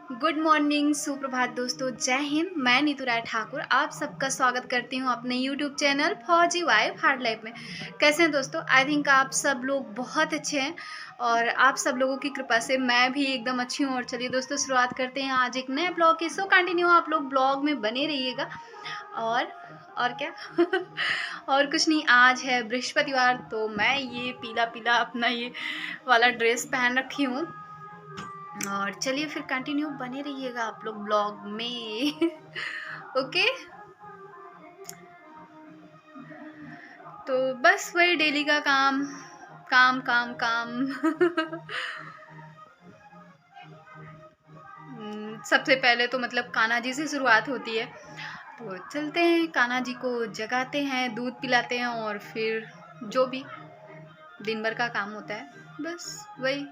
Good morning, सुप्रभात दोस्तों। जय हिंद। मैं नीतू राय ठाकुर आप सबका स्वागत करती हूँ अपने यूट्यूब चैनल फौजी वाइफ हार्ड लाइफ में। कैसे हैं दोस्तों? आई थिंक आप सब लोग बहुत अच्छे हैं और आप सब लोगों की कृपा से मैं भी एकदम अच्छी हूँ। और चलिए दोस्तों, शुरुआत करते हैं आज एक नए ब्लॉग की। सो कंटिन्यू आप लोग ब्लॉग में बने रहिएगा। और क्या और कुछ नहीं, आज है बृहस्पतिवार तो मैं ये पीला पीला अपना ये वाला ड्रेस पहन रखी हूँ। और चलिए फिर कंटिन्यू बने रहिएगा आप लोग ब्लॉग में। ओके, तो बस वही डेली का काम काम काम काम। सबसे पहले तो मतलब कान्हा जी से शुरुआत होती है, तो चलते हैं कान्हा जी को जगाते हैं, दूध पिलाते हैं और फिर जो भी दिन भर का काम होता है बस वही।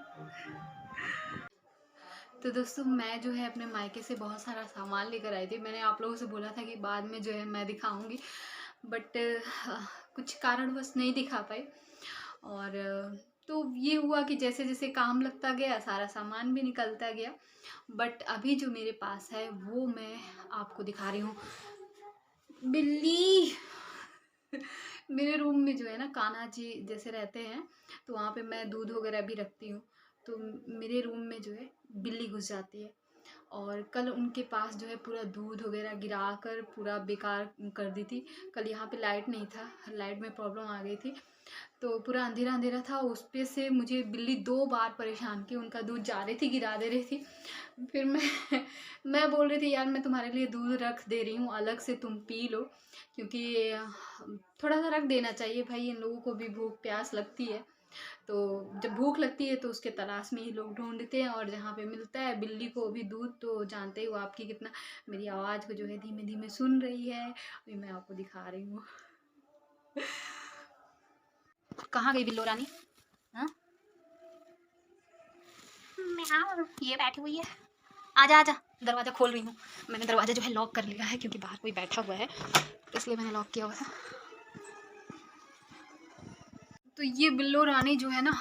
तो दोस्तों, मैं जो है अपने मायके से बहुत सारा सामान लेकर आई थी। मैंने आप लोगों से बोला था कि बाद में जो है मैं दिखाऊंगी, बट कुछ कारणवश नहीं दिखा पाई। और तो ये हुआ कि जैसे जैसे काम लगता गया सारा सामान भी निकलता गया। बट अभी जो मेरे पास है वो मैं आपको दिखा रही हूँ। बिल्ली। मेरे रूम में जो है ना, कान्हा जी जैसे रहते हैं तो वहाँ पे मैं दूध वगैरह भी रखती हूँ। तो मेरे रूम में जो है बिल्ली घुस जाती है और कल उनके पास जो है पूरा दूध वगैरह गिरा कर पूरा बेकार कर दी थी। कल यहाँ पे लाइट नहीं था, लाइट में प्रॉब्लम आ गई थी, तो पूरा अंधेरा अंधेरा था। उस पे से मुझे बिल्ली 2 बार परेशान की, उनका दूध जा रही थी, गिरा दे रही थी। फिर मैं बोल रही थी यार मैं तुम्हारे लिए दूध रख दे रही हूँ अलग से, तुम पी लो, क्योंकि थोड़ा सा रख देना चाहिए भाई, इन लोगों को भी भूख प्यास लगती है। तो जब भूख लगती है तो उसके तलाश में ही लोग ढूंढते हैं, और जहाँ पे मिलता है बिल्ली को भी दूध, तो जानते हो आपकी कितना मेरी आवाज़ को जो है धीमे धीमे सुन रही है। अभी मैं आपको दिखा रही हूँ। कहाँ गई बिल्लो रानी? हाँ, ये बैठी हुई है। आजा आजा, दरवाज़ा खोल रही हूँ। मैंने दरवाज़ा जो है लॉक कर लिया है क्योंकि बाहर कोई बैठा हुआ है, इसलिए मैंने लॉक किया हुआ था। तो ये बिल्लो रानी जो है ना,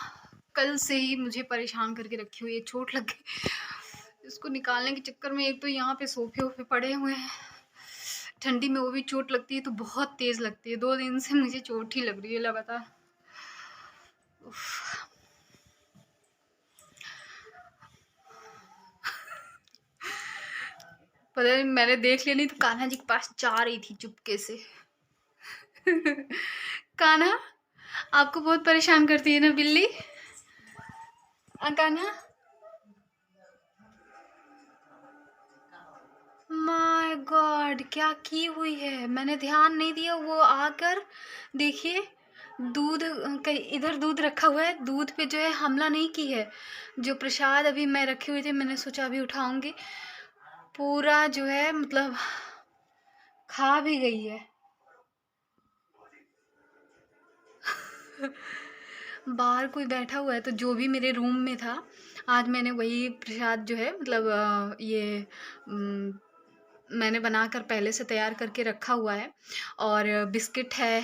कल से ही मुझे परेशान करके रखी हुई है। चोट लग गई इसको निकालने के चक्कर में। एक तो यहाँ पे सोफे वोफे पड़े हुए हैं, ठंडी में वो भी चोट लगती है तो बहुत तेज लगती है। 2 दिन से मुझे चोट ही लग रही है लगातार। पता नहीं, मैंने देख लिया, नहीं तो कान्हा जी के पास जा रही थी चुपके से। कान्हा, आपको बहुत परेशान करती है ना बिल्ली? कान्हा, माय गॉड, क्या की हुई है? मैंने ध्यान नहीं दिया। वो आकर देखिए, दूध कहीं इधर दूध रखा हुआ है, दूध पे जो है हमला नहीं की है। जो प्रसाद अभी मैं रखे हुए थे, मैंने सोचा अभी उठाऊंगी, पूरा जो है मतलब खा भी गई है। बाहर कोई बैठा हुआ है, तो जो भी मेरे रूम में था आज मैंने वही प्रसाद जो है मतलब मैंने बनाकर पहले से तैयार करके रखा हुआ है। और बिस्किट है,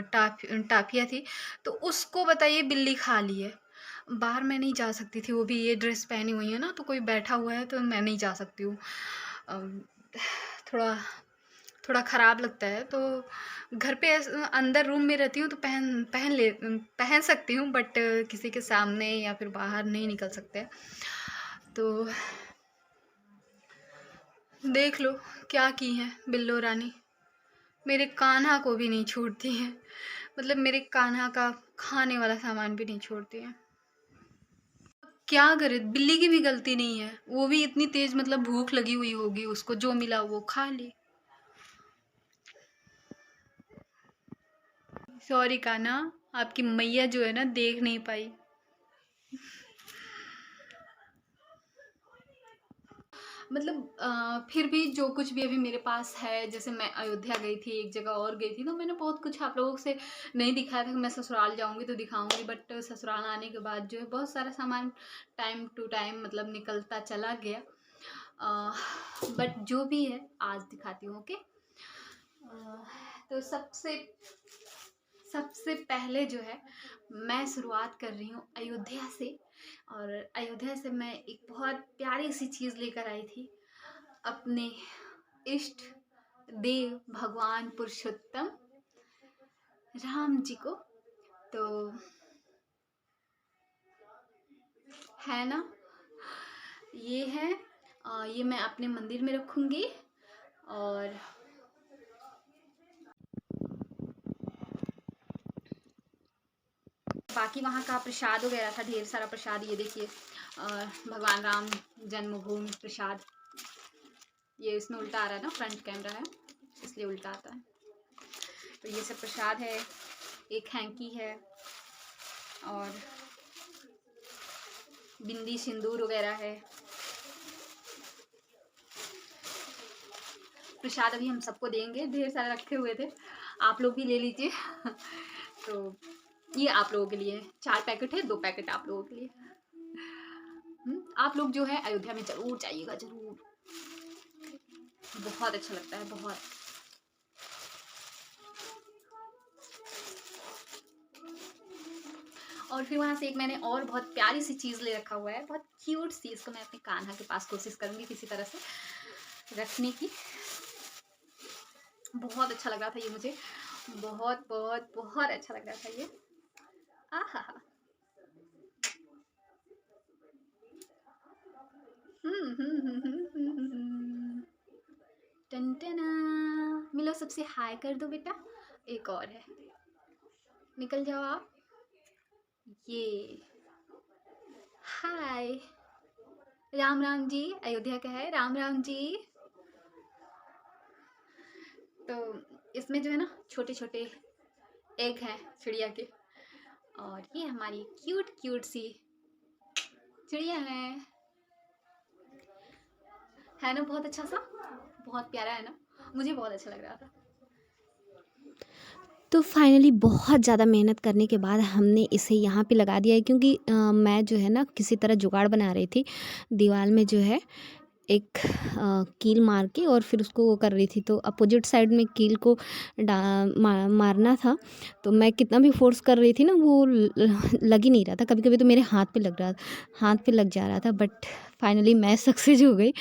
टाफिया थी, तो उसको बताइए बिल्ली खा ली है। बाहर मैं नहीं जा सकती थी, वो भी ये ड्रेस पहनी हुई है ना, तो कोई बैठा हुआ है तो मैं नहीं जा सकती हूँ। अम, थोड़ा थोड़ा ख़राब लगता है। तो घर पे अंदर रूम में रहती हूँ तो पहन सकती हूँ, बट किसी के सामने या फिर बाहर नहीं निकल सकते। तो देख लो क्या की है बिल्लो रानी, मेरे कान्हा को भी नहीं छोड़ती है। मतलब मेरे कान्हा का खाने वाला सामान भी नहीं छोड़ती है। क्या करे, बिल्ली की भी गलती नहीं है, वो भी इतनी तेज मतलब भूख लगी हुई होगी, उसको जो मिला वो खा ली। सॉरी कान्हा, आपकी मैया जो है ना देख नहीं पाई। मतलब फिर भी जो कुछ भी अभी मेरे पास है, जैसे मैं अयोध्या गई थी, एक जगह और गई थी, तो मैंने बहुत कुछ आप लोगों से नहीं दिखाया था कि मैं ससुराल जाऊंगी तो दिखाऊंगी। बट ससुराल आने के बाद जो है बहुत सारा सामान टाइम टू टाइम मतलब निकलता चला गया। बट जो भी है आज दिखाती हूँ। ओके, तो सबसे पहले जो है मैं शुरुआत कर रही हूँ अयोध्या से। और अयोध्या से मैं एक बहुत प्यारी सी चीज़ लेकर आई थी अपने इष्ट देव भगवान पुरुषोत्तम राम जी को। तो है ना, ये है, ये मैं अपने मंदिर में रखूँगी। और बाकी वहाँ का प्रसाद वगैरह था, ढेर सारा प्रसाद। ये देखिए भगवान राम जन्मभूमि प्रसाद। ये इसमें उल्टा आ रहा है ना, फ्रंट कैमरा है इसलिए उल्टा आता है। तो ये सब प्रसाद है, एक हैंकी है और बिंदी सिंदूर वगैरह है। प्रसाद अभी हम सबको देंगे, ढेर सारे रखे हुए थे, आप लोग भी ले लीजिए। तो ये आप लोगों के लिए 4 पैकेट है, 2 पैकेट आप लोगों के लिए। आप लोग जो है अयोध्या में जरूर जाइएगा, जरूर, बहुत अच्छा लगता है, बहुत। और फिर वहाँ से एक मैंने और बहुत प्यारी सी चीज़ ले रखा हुआ है, बहुत क्यूट सी। इसको मैं अपने कान्हा के पास कोशिश करूँगी किसी तरह से रखने की। बहुत अच्छा लग रहा था ये मुझे, बहुत बहुत बहुत अच्छा लग रहा था ये। आहा हा। टनटना, मिलो सबसे हाय कर दो बेटा। एक और है, निकल जाओ आप। ये हाय, राम राम जी, अयोध्या का है, राम राम जी। तो इसमें जो है ना छोटे छोटे एग हैं चिड़िया के, और ये हमारी क्यूट क्यूट सी चिड़िया है ना, बहुत अच्छा सा, बहुत प्यारा है ना, मुझे बहुत अच्छा लग रहा था। तो फाइनली बहुत ज़्यादा मेहनत करने के बाद हमने इसे यहाँ पे लगा दिया है, क्योंकि मैं जो है ना किसी तरह जुगाड़ बना रही थी दीवार में, जो है एक कील मार के, और फिर उसको वो कर रही थी। तो अपोजिट साइड में कील को मारना था, तो मैं कितना भी फोर्स कर रही थी ना, वो लग ही नहीं रहा था। कभी कभी तो मेरे हाथ पे लग जा रहा था, बट फाइनली मैं सक्सेस हो गई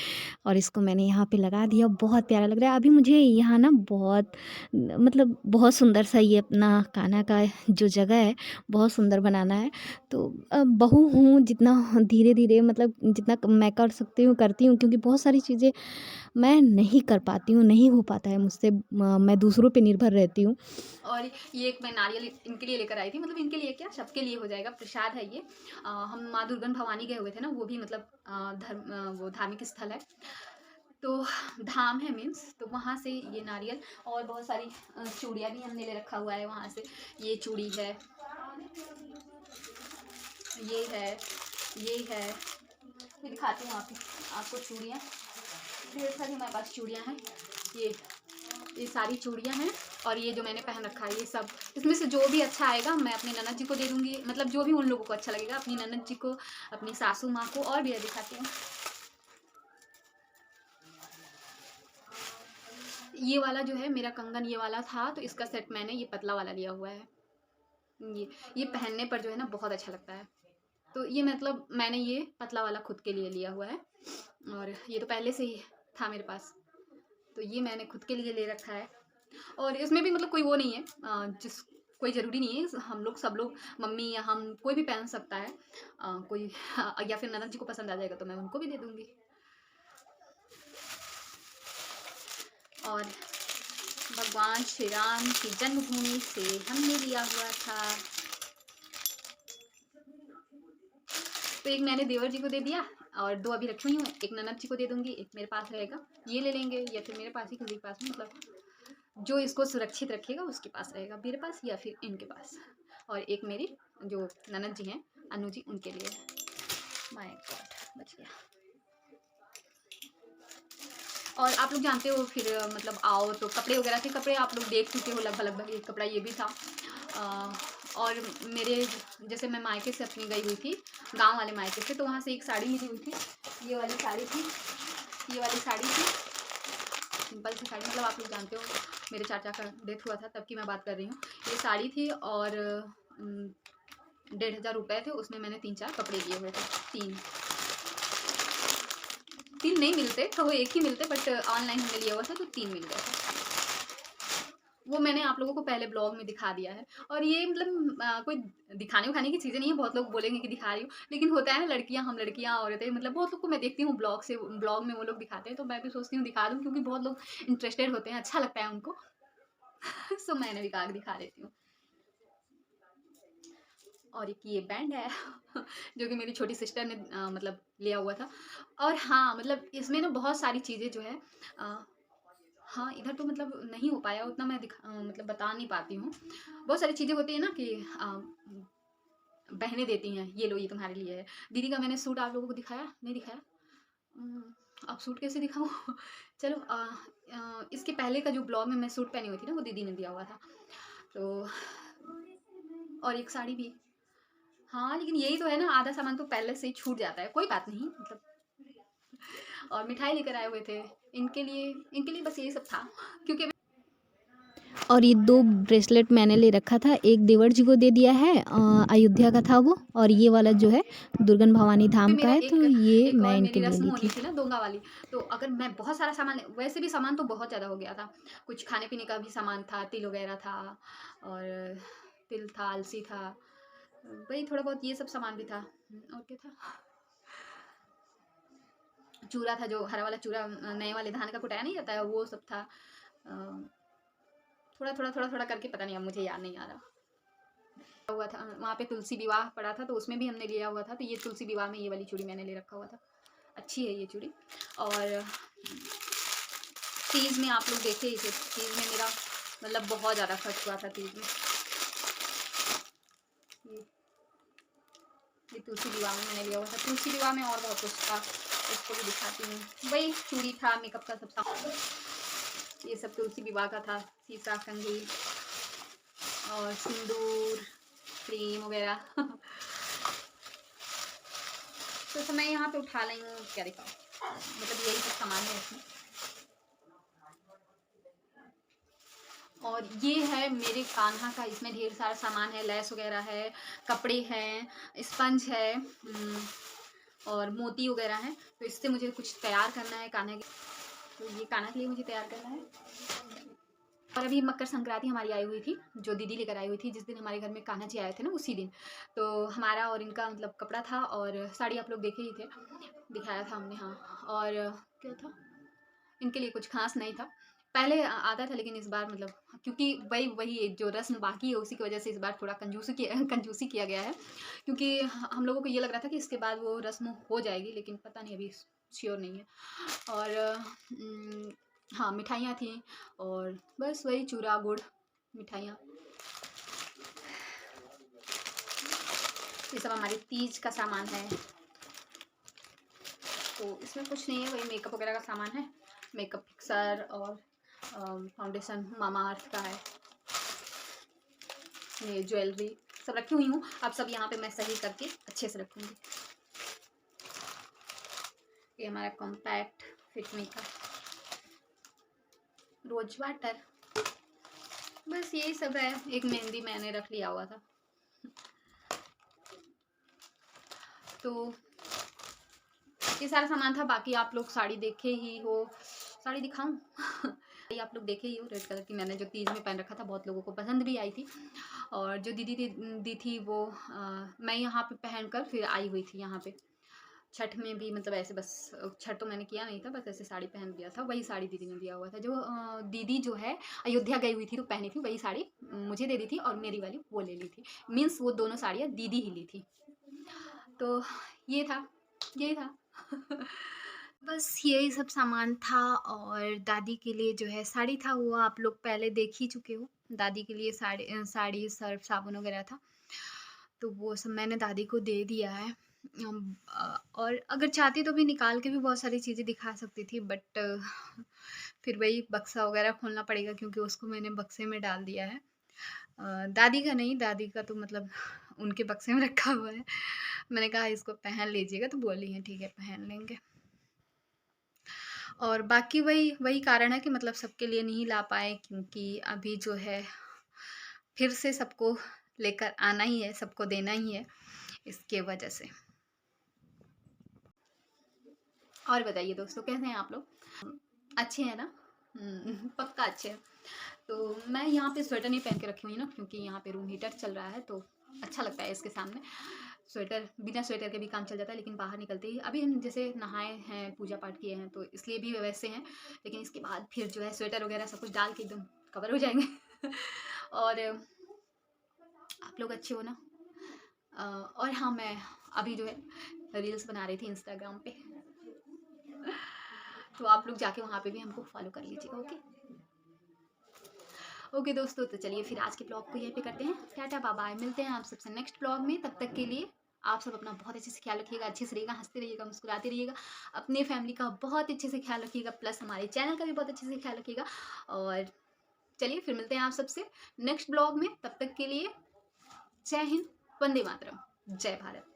और इसको मैंने यहाँ पे लगा दिया। बहुत प्यारा लग रहा है। अभी मुझे यहाँ ना बहुत, मतलब बहुत सुंदर सा ये अपना कान्हा का जो जगह है बहुत सुंदर बनाना है। तो बहू हूँ, जितना धीरे धीरे मतलब जितना मैं कर सकती हूँ करती हूँ, क्योंकि बहुत सारी चीज़ें मैं नहीं कर पाती हूँ, नहीं हो पाता है मुझसे, मैं दूसरों पे निर्भर रहती हूँ। और ये एक मैं नारियल इनके लिए लेकर आई थी, मतलब इनके लिए क्या, सबके लिए हो जाएगा, प्रसाद है ये। हम माँ दुर्गन भवानी गए हुए थे ना, वो भी मतलब वो धार्मिक स्थल है, तो धाम है मीन्स, तो वहाँ से ये नारियल और बहुत सारी चूड़ियाँ भी हमने ले रखा हुआ है वहाँ से। ये चूड़ी है, ये है, ये है, मैं दिखाती हूँ आपको चूड़ियाँ, ढेर सारी हमारे पास चूड़ियाँ हैं। ये सारी चूड़ियाँ हैं, और ये जो मैंने पहन रखा है ये सब, इसमें से जो भी अच्छा आएगा मैं अपनी ननद जी को दे दूँगी, मतलब जो भी उन लोगों को अच्छा लगेगा, अपनी ननद जी को, अपनी सासू माँ को। और भी दिखाती हूँ, ये वाला जो है मेरा कंगन ये वाला था, तो इसका सेट मैंने ये पतला वाला लिया हुआ है। ये पहनने पर जो है ना बहुत अच्छा लगता है। तो ये मतलब मैंने ये पतला वाला खुद के लिए लिया हुआ है, और ये तो पहले से ही था मेरे पास, तो ये मैंने खुद के लिए ले रखा है। और इसमें भी मतलब कोई वो नहीं है, कोई ज़रूरी नहीं है, हम लोग सब लोग, मम्मी या हम, कोई भी पहन सकता है। कोई या फिर ननद जी को पसंद आ जाएगा तो मैं उनको भी दे दूँगी। और भगवान श्री राम की जन्मभूमि से हमने लिया हुआ था। तो एक मैंने देवर जी को दे दिया, और 2 अभी रखी हुई हूँ, एक ननद जी को दे दूँगी, एक मेरे पास रहेगा, ये ले लेंगे, या फिर मेरे पास ही, किसी के पास, मतलब जो इसको सुरक्षित रखेगा उसके पास रहेगा, मेरे पास या फिर इनके पास। और एक मेरी जो ननद जी हैं, अनु जी, उनके लिए। माय गॉड, बच गया। और आप लोग जानते हो फिर मतलब आओ तो कपड़े वगैरह थे, कपड़े आप लोग देख चुके हो लगभग, एक कपड़ा ये भी था। और मेरे, जैसे मैं मायके से अपनी गई हुई थी, गांव वाले मायके से, तो वहाँ से एक साड़ी मिली हुई थी, ये वाली साड़ी थी, ये वाली साड़ी थी, सिंपल सी साड़ी, मतलब आप लोग जानते हो मेरे चाचा का डेथ हुआ था तब की मैं बात कर रही हूँ। ये साड़ी थी, और 1,500 रुपये थे, उसमें मैंने 3-4 कपड़े लिए हुए थे। 3 नहीं मिलते तो वो एक ही मिलते, बट ऑनलाइन हमने लिया हुआ था तो 3 मिल गए थे। वो मैंने आप लोगों को पहले ब्लॉग में दिखा दिया है। और ये मतलब कोई दिखाने उखाने की चीज़ें नहीं है, बहुत लोग बोलेंगे कि दिखा रही हूँ, लेकिन होता है ना, लड़कियाँ, हम लड़कियाँ औरतें, मतलब बहुत लोग को मैं देखती हूँ ब्लॉग में वो लोग दिखाते हैं, तो मैं भी सोचती हूँ दिखा दूँ, क्योंकि बहुत लोग इंटरेस्टेड होते हैं, अच्छा लगता है उनको। सो मैंने भी कहा दिखा देती हूँ। और एक ये बैंड है जो कि मेरी छोटी सिस्टर ने मतलब लिया हुआ था। और हाँ, मतलब इसमें ना बहुत सारी चीज़ें जो है हाँ, इधर तो मतलब नहीं हो पाया उतना, मैं मतलब बता नहीं पाती हूँ। बहुत सारी चीज़ें होती हैं ना कि बहनें देती हैं, ये लो ये तुम्हारे लिए है। दीदी का मैंने सूट आप लोगों को दिखाया? नहीं दिखाया? अब सूट कैसे दिखाऊँ? चलो इसके पहले का जो ब्लॉग में मैं सूट पहनी हुई थी ना, वो दीदी ने दिया हुआ था। तो और एक साड़ी भी। हाँ, लेकिन यही तो है ना, आधा सामान तो पहले से ही छूट जाता है, कोई बात नहीं मतलब। और मिठाई लेकर आए हुए थे इनके लिए बस यही सब था, क्योंकि और ये 2 ब्रेसलेट मैंने ले रखा था, एक देवर जी को दे दिया है, अयोध्या का था वो, और ये वाला जो है दुर्गन भवानी धाम का मेरा है, तो ये एक मैं और इनके मेरी लिए रस्म ली होनी थी। थी ना, दोंगा वाली। तो अगर मैं बहुत सारा सामान, वैसे भी सामान तो बहुत ज़्यादा हो गया था, कुछ खाने पीने का भी सामान था, तिल वगैरह था, और तिल था, अलसी था, वही थोड़ा बहुत ये सब सामान भी था। और क्या था, चूरा था, जो हरा वाला चूरा, नए वाले धान का कुटाया नहीं जाता है, वो सब था। थोड़ा थोड़ा थोड़ा थोड़ा करके, पता नहीं, अब मुझे याद नहीं आ रहा हुआ था। वहाँ पे तुलसी विवाह पड़ा था, तो उसमें भी हमने लिया हुआ था, तो ये तुलसी विवाह में ये वाली चूड़ी मैंने ले रखा हुआ था। अच्छी है ये चूड़ी। और तीज में आप लोग देखे ही थे, तीज में मेरा मतलब बहुत ज़्यादा खर्च हुआ था तीज में। ये तुलसी विवाह में मैंने लिया हुआ था, तुलसी विवाह में और बहुत कुछ था, उसको भी दिखाती हूँ। वही चूड़ी था, मेकअप का सब सामान, ये सब तुलसी विवाह का था, सीसा, कंघी और सिंदूर, क्रीम वगैरह। तो मैं यहाँ पे उठा लाई हूँ, क्या दिखाऊँ, मतलब यही सब सामान है इसमें। और ये है मेरे कान्हा का, इसमें ढेर सारा सामान है, लैस वगैरह है, कपड़े हैं, स्पंज है, और मोती वगैरह हैं। तो इससे मुझे कुछ तैयार करना है कान्हा के, तो ये कान्हा के लिए मुझे तैयार करना है। और अभी मकर संक्रांति हमारी आई हुई थी, जो दीदी लेकर आई हुई थी, जिस दिन हमारे घर में कान्हा जी आए थे ना, उसी दिन। तो हमारा और इनका मतलब कपड़ा था, और साड़ी आप लोग देखे ही थे, दिखाया था हमने। हाँ, और क्या था, इनके लिए कुछ खास नहीं था, पहले आता था, लेकिन इस बार मतलब क्योंकि वही वही जो रस्म बाकी है, उसी की वजह से इस बार थोड़ा कंजूसी किया गया है, क्योंकि हम लोगों को ये लग रहा था कि इसके बाद वो रस्म हो जाएगी, लेकिन पता नहीं, अभी श्योर नहीं है। और हाँ, मिठाइयाँ थी, और बस वही चूरा गुड़ मिठाइयाँ, ये सब हमारी तीज का सामान है। तो इसमें कुछ नहीं है, वही मेकअप वगैरह का सामान है, मेकअप फिक्सर और फाउंडेशन मामा अर्थ का है, ये ज्वेलरी सब रखी हुई हूँ। अब सब यहाँ पे मैं सही करके अच्छे से रखूँगी। ये हमारा कॉम्पैक्ट फिटमी का रोज वाटर, बस यही सब है। एक मेहंदी मैंने रख लिया हुआ था। तो ये सारा सामान था, बाकी आप लोग साड़ी देखे ही हो, साड़ी दिखाऊं? साड़ी आप लोग देखे ही हो, रेड कलर की, मैंने जो तीज में पहन रखा था, बहुत लोगों को पसंद भी आई थी। और जो दीदी दी थी वो मैं यहाँ पे पहनकर फिर आई हुई थी यहाँ पे छठ में भी, मतलब ऐसे बस, छठ तो मैंने किया नहीं था, बस ऐसे साड़ी पहन दिया था, वही साड़ी दीदी ने दिया हुआ था। जो दीदी जो है अयोध्या गई हुई थी तो पहनी थी, वही साड़ी मुझे दे दी थी, और मेरी वाली वो ले ली थी, मीन्स वो दोनों साड़ियाँ दीदी ही ली थी। तो ये था, यही था। बस यही सब सामान था। और दादी के लिए जो है साड़ी था, वो आप लोग पहले देख ही चुके हो। दादी के लिए साड़ी सर्फ साबुन वगैरह था, तो वो सब मैंने दादी को दे दिया है। और अगर चाहती तो भी निकाल के भी बहुत सारी चीज़ें दिखा सकती थी, बट फिर वही बक्सा वगैरह खोलना पड़ेगा, क्योंकि उसको मैंने बक्से में डाल दिया है। दादी का नहीं, दादी का तो मतलब उनके बक्से में रखा हुआ है। मैंने कहा इसको पहन लीजिएगा, तो बोली हैं ठीक है पहन लेंगे। और बाकी वही वही कारण है कि मतलब सबके लिए नहीं ला पाए, क्योंकि अभी जो है फिर से सबको लेकर आना ही है, सबको देना ही है, इसके वजह से। और बताइए दोस्तों, कैसे हैं आप लोग? अच्छे हैं ना? पक्का अच्छे हैं। तो मैं यहाँ पे स्वेटर नहीं पहन के रखी हुई ना, क्योंकि यहाँ पे रूम हीटर चल रहा है तो अच्छा लगता है इसके सामने। स्वेटर, बिना स्वेटर के भी काम चल जाता है, लेकिन बाहर निकलते ही अभी हम जैसे नहाए हैं, पूजा पाठ किए हैं, तो इसलिए भी वैसे हैं, लेकिन इसके बाद फिर जो है स्वेटर वगैरह सब कुछ डाल के एकदम कवर हो जाएंगे। और आप लोग अच्छे हो ना? और हाँ, मैं अभी जो है रील्स बना रही थी इंस्टाग्राम पे, तो आप लोग जाके वहाँ पे भी हमको फॉलो कर लीजिएगा। ओके ओके दोस्तों, तो चलिए फिर आज के ब्लॉग को यहीं पे करते हैं। टाटा बाय बाय, मिलते हैं आप सबसे नेक्स्ट ब्लॉग में। तब तक के लिए आप सब अपना बहुत अच्छे से ख्याल रखिएगा, अच्छे से रहिएगा, हंसते रहिएगा, मुस्कुराते रहिएगा, अपने फैमिली का बहुत अच्छे से ख्याल रखिएगा, प्लस हमारे चैनल का भी बहुत अच्छे से ख्याल रखिएगा। और चलिए फिर मिलते हैं आप सबसे नेक्स्ट ब्लॉग में। तब तक के लिए जय हिंद, वंदे मातरम, जय भारत।